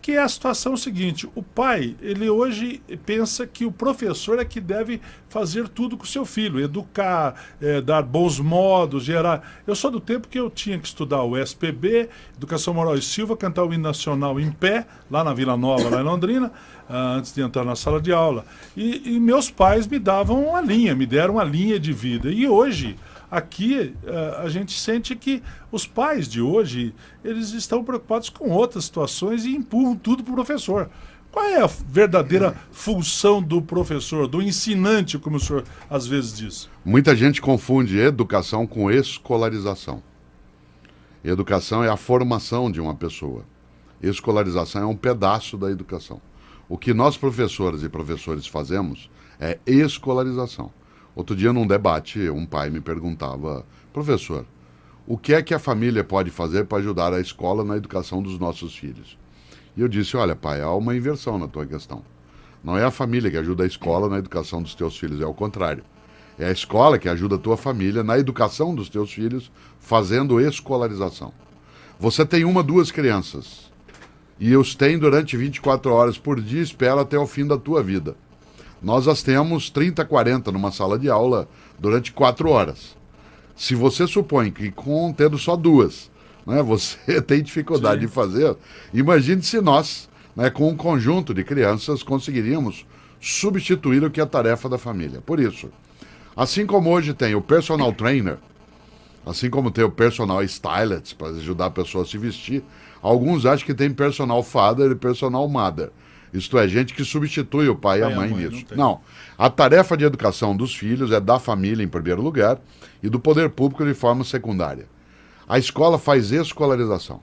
que é a situação seguinte, o pai, ele hoje pensa que o professor é que deve fazer tudo com o seu filho, educar, dar bons modos, gerar... Eu sou do tempo que eu tinha que estudar o SPB, Educação Moral e Silva, cantar o hino nacional em pé, lá na Vila Nova, lá em Londrina, antes de entrar na sala de aula. E meus pais me davam uma linha, me deram uma linha de vida. E hoje... Aqui a gente sente que os pais de hoje, eles estão preocupados com outras situações e empurram tudo para o professor. Qual é a verdadeira função do professor, do ensinante, como o senhor às vezes diz? Muita gente confunde educação com escolarização. Educação é a formação de uma pessoa. Escolarização é um pedaço da educação. O que nós professoras e professores fazemos é escolarização. Outro dia, num debate, um pai me perguntava: professor, o que é que a família pode fazer para ajudar a escola na educação dos nossos filhos? E eu disse: olha, pai, há uma inversão na tua questão. Não é a família que ajuda a escola na educação dos teus filhos, é o contrário. É a escola que ajuda a tua família na educação dos teus filhos, fazendo escolarização. Você tem 1, 2 crianças, e os tem durante 24 horas por dia, espera até o fim da tua vida. Nós as temos 30, 40 numa sala de aula durante 4 horas. Se você supõe que tendo só 2, né, você tem dificuldade de fazer, imagine se nós, né, com um conjunto de crianças, conseguiríamos substituir o que é a tarefa da família. Por isso, assim como hoje tem o personal trainer, assim como tem o personal stylist, para ajudar a pessoa a se vestir, alguns acham que tem personal father e personal mother. Isto é, gente que substitui o pai e a mãe nisso. Não. A tarefa de educação dos filhos é da família em primeiro lugar e do poder público de forma secundária. A escola faz escolarização.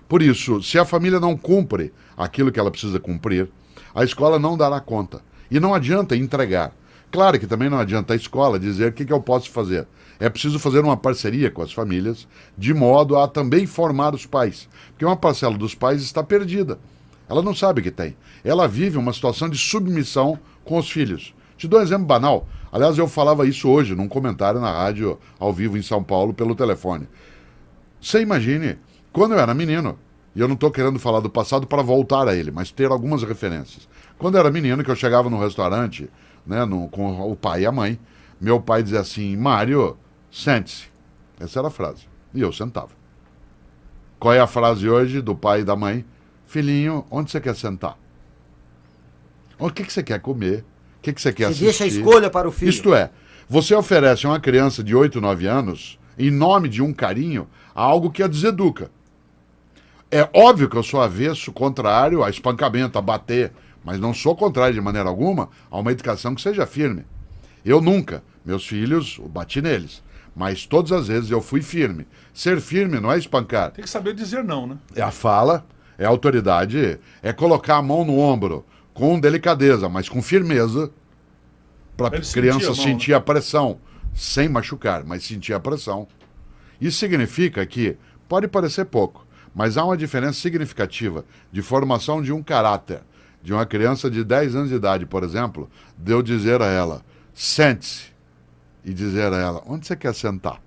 Por isso, se a família não cumpre aquilo que ela precisa cumprir, a escola não dará conta. E não adianta entregar. Claro que também não adianta a escola dizer o que eu posso fazer. É preciso fazer uma parceria com as famílias, de modo a também formar os pais. Porque uma parcela dos pais está perdida. Ela não sabe o que tem. Ela vive uma situação de submissão com os filhos. Te dou um exemplo banal. Aliás, eu falava isso hoje num comentário na rádio, ao vivo em São Paulo, pelo telefone. Você imagine, quando eu era menino, e eu não estou querendo falar do passado para voltar a ele, mas ter algumas referências. Quando eu era menino, que eu chegava no restaurante, né, com o pai e a mãe, meu pai dizia assim: Mário, sente-se. Essa era a frase. E eu sentava. Qual é a frase hoje do pai e da mãe? Filhinho, onde você quer sentar? O que você quer comer? O que você quer assistir? Deixa a escolha para o filho. Isto é, você oferece a uma criança de 8, 9 anos, em nome de um carinho, algo que a deseduca. É óbvio que eu sou avesso, contrário a espancamento, a bater, mas não sou contrário de maneira alguma a uma educação que seja firme. Eu nunca, meus filhos, eu bati neles, mas todas as vezes eu fui firme. Ser firme não é espancar. Tem que saber dizer não, né? É a fala, é a autoridade, é colocar a mão no ombro com delicadeza, mas com firmeza, para a criança sentir a pressão, sem machucar, mas sentir a pressão. Isso significa que, pode parecer pouco, mas há uma diferença significativa de formação de um caráter, de uma criança de 10 anos de idade, por exemplo, de eu dizer a ela: sente-se, e dizer a ela: onde você quer sentar?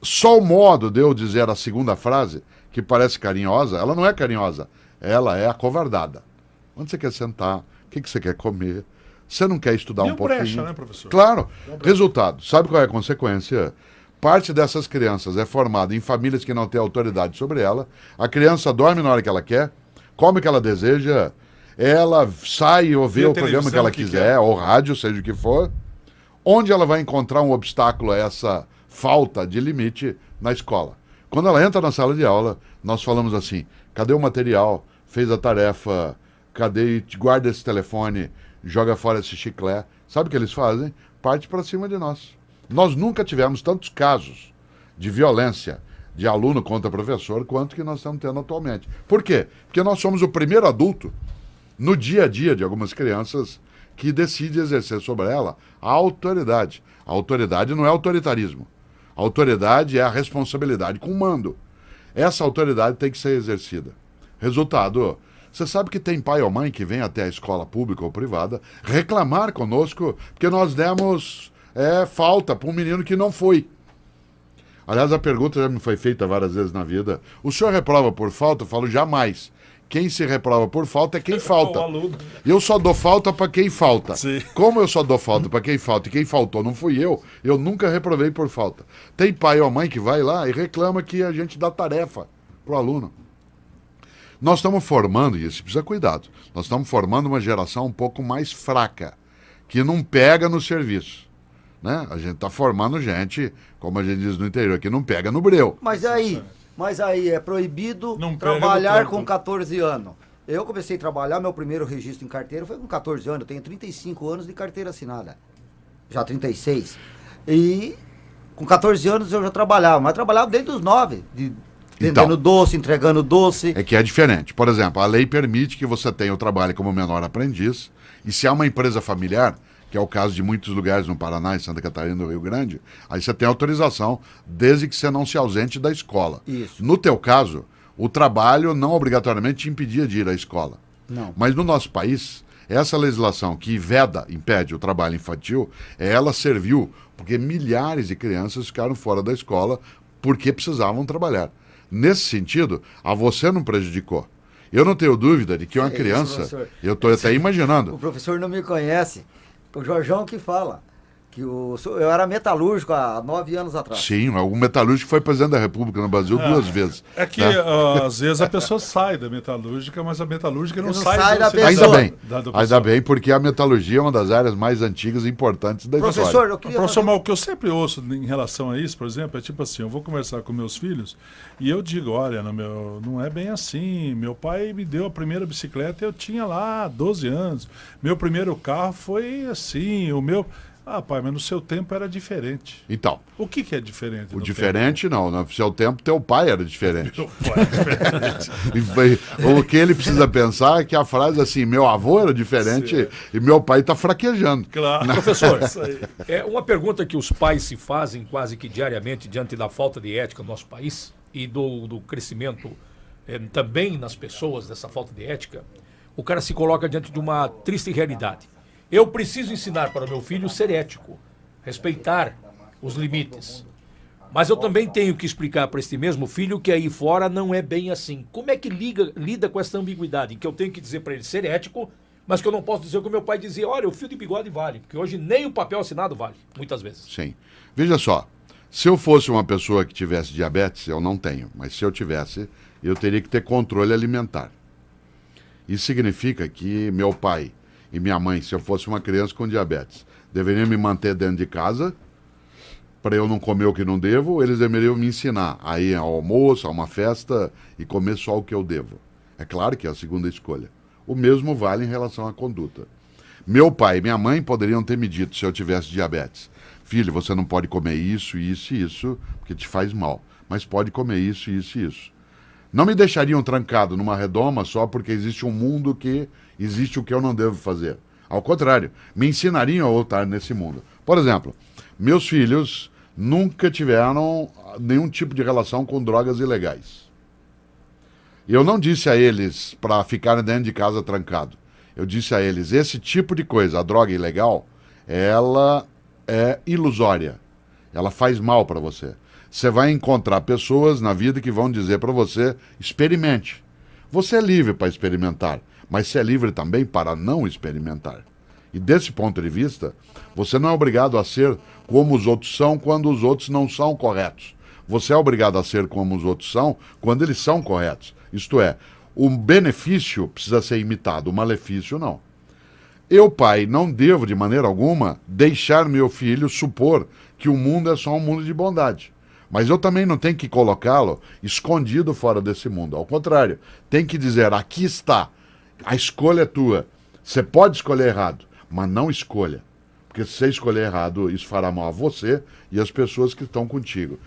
Só o modo de eu dizer a segunda frase, que parece carinhosa, ela não é carinhosa, ela é acovardada. Onde você quer sentar? O que você quer comer? Você não quer estudar um pouquinho? Brecha, né, professor? Claro. Resultado, sabe qual é a consequência? Parte dessas crianças é formada em famílias que não têm autoridade sobre ela, a criança dorme na hora que ela quer, come o que ela deseja, ela sai ou vê o programa que ela quiser, ou rádio, seja o que for. Onde ela vai encontrar um obstáculo a essa falta de limite? Na escola. Quando ela entra na sala de aula, nós falamos assim: cadê o material? Fez a tarefa? Cadê? Guarda esse telefone, joga fora esse chiclete. Sabe o que eles fazem? Parte para cima de nós. Nós nunca tivemos tantos casos de violência de aluno contra professor quanto que nós estamos tendo atualmente. Por quê? Porque nós somos o primeiro adulto no dia a dia de algumas crianças que decide exercer sobre ela a autoridade. A autoridade não é autoritarismo. A autoridade é a responsabilidade com o mando. Essa autoridade tem que ser exercida. Resultado: você sabe que tem pai ou mãe que vem até a escola pública ou privada reclamar conosco porque nós demos falta para um menino que não foi. Aliás, a pergunta já me foi feita várias vezes na vida: o senhor reprova por falta? Eu falo: jamais. quem se reprova por falta é quem falta. O aluno. Eu só dou falta para quem falta. Sim. Como eu só dou falta para quem falta e quem faltou não fui eu nunca reprovei por falta. Tem pai ou mãe que vai lá e reclama que a gente dá tarefa pro aluno. Nós estamos formando, e isso precisa cuidado, nós estamos formando uma geração um pouco mais fraca, que não pega no serviço. Né? A gente está formando gente, como a gente diz no interior, que não pega no breu. Mas aí é proibido Não pega trabalhar no com campo. 14 anos. Eu comecei a trabalhar, meu primeiro registro em carteira foi com 14 anos. Eu tenho 35 anos de carteira assinada. Já 36. E com 14 anos eu já trabalhava, mas trabalhava desde os 9. Vendendo doce, entregando doce. É que é diferente. Por exemplo, a lei permite que você tenha o trabalho como menor aprendiz, e se há uma empresa familiar, que é o caso de muitos lugares no Paraná, em Santa Catarina, no Rio Grande, aí você tem autorização, desde que você não se ausente da escola. Isso. No teu caso, o trabalho não obrigatoriamente te impedia de ir à escola. Não. Mas no nosso país, essa legislação que impede o trabalho infantil, ela serviu porque milhares de crianças ficaram fora da escola porque precisavam trabalhar. Nesse sentido, a você não prejudicou. Eu não tenho dúvida de que uma criança, professor. eu estou até imaginando. O professor não me conhece. O Jorjão que fala. Que eu era metalúrgico há 9 anos atrás. Sim, o metalúrgico foi presidente da República no Brasil 2 vezes. É que, né? Às vezes, a pessoa sai da metalúrgica, mas a metalúrgica não Não sai sai da pessoa. Ainda bem, do ainda bem, porque a metalurgia é uma das áreas mais antigas e importantes da Professor, história. eu queria Professor, fazer... mas o que eu sempre ouço em relação a isso, por exemplo, é tipo assim, eu vou conversar com meus filhos e eu digo, olha, não é bem assim, meu pai me deu a primeira bicicleta, eu tinha lá 12 anos, meu primeiro carro foi assim, o meu... Ah, pai, mas no seu tempo era diferente. Então, O que é diferente? o no diferente não, no seu tempo teu pai era diferente. tempo? Meu pai é diferente. O que ele precisa pensar é que a frase assim, meu avô era diferente e meu pai está fraquejando. Claro. Professor, Isso aí. é uma pergunta que os pais se fazem quase que diariamente diante da falta de ética no nosso país e do crescimento também nas pessoas dessa falta de ética. O cara se coloca diante de uma triste realidade. Eu preciso ensinar para o meu filho ser ético, respeitar os limites. Mas eu também tenho que explicar para este mesmo filho que aí fora não é bem assim. Como é que lida com essa ambiguidade? Em que eu tenho que dizer para ele ser ético, mas que eu não posso dizer o que o meu pai dizia, olha, o fio de bigode vale, porque hoje nem o papel assinado vale, muitas vezes. Sim. Veja só, se eu fosse uma pessoa que tivesse diabetes, eu não tenho, mas se eu tivesse, eu teria que ter controle alimentar. Isso significa que meu pai e minha mãe, se eu fosse uma criança com diabetes, deveriam me manter dentro de casa para eu não comer o que não devo, ou eles deveriam me ensinar a ir ao almoço, a uma festa e comer só o que eu devo. É claro que é a segunda escolha. O mesmo vale em relação à conduta. Meu pai e minha mãe poderiam ter me dito, se eu tivesse diabetes, filho, você não pode comer isso, isso e isso, porque te faz mal, mas pode comer isso, isso e isso. Não me deixariam trancado numa redoma só porque existe um mundo que existe o que eu não devo fazer. Ao contrário, me ensinariam a lutar nesse mundo. Por exemplo, meus filhos nunca tiveram nenhum tipo de relação com drogas ilegais. Eu não disse a eles para ficarem dentro de casa trancado. Eu disse a eles, esse tipo de coisa, a droga ilegal, ela é ilusória. Ela faz mal para você. Você vai encontrar pessoas na vida que vão dizer para você, experimente. Você é livre para experimentar, mas você é livre também para não experimentar. E desse ponto de vista, você não é obrigado a ser como os outros são quando os outros não são corretos. Você é obrigado a ser como os outros são quando eles são corretos. Isto é, o benefício precisa ser imitado, o malefício não. Eu, pai, não devo de maneira alguma deixar meu filho supor que o mundo é só um mundo de bondade. Mas eu também não tenho que colocá-lo escondido fora desse mundo. Ao contrário, tem que dizer, aqui está, a escolha é tua. Você pode escolher errado, mas não escolha. Porque se você escolher errado, isso fará mal a você e as pessoas que estão contigo.